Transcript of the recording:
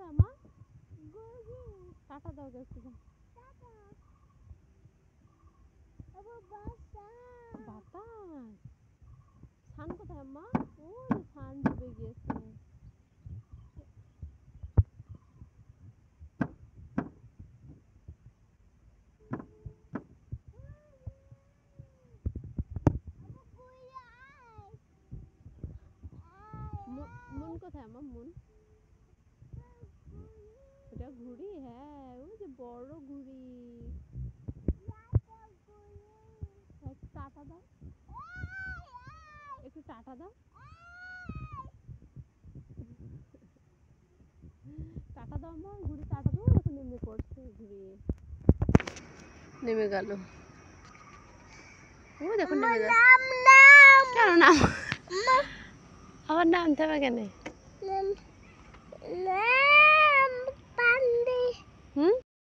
কোথায় মা? টাটা দাও একটু। বাতাস ছান কোথায় মা? ওই ছান ডুবে গিয়েছে। মুন কোথায় মা? মুন এটা ঘুড়ি? হ্যাঁ ওই যে বড় ঘুড়ি। একটু টাটা দাও, একটু টাটা দাও, টাটা দাও মা। ঘুড়ি টাটা দাও। দেখো নেমে পড়ছে ঘুড়ি, নেমে গেল। ও দেখো নেমে গেল। কেন নাম? আবার নামতে হবে কেন?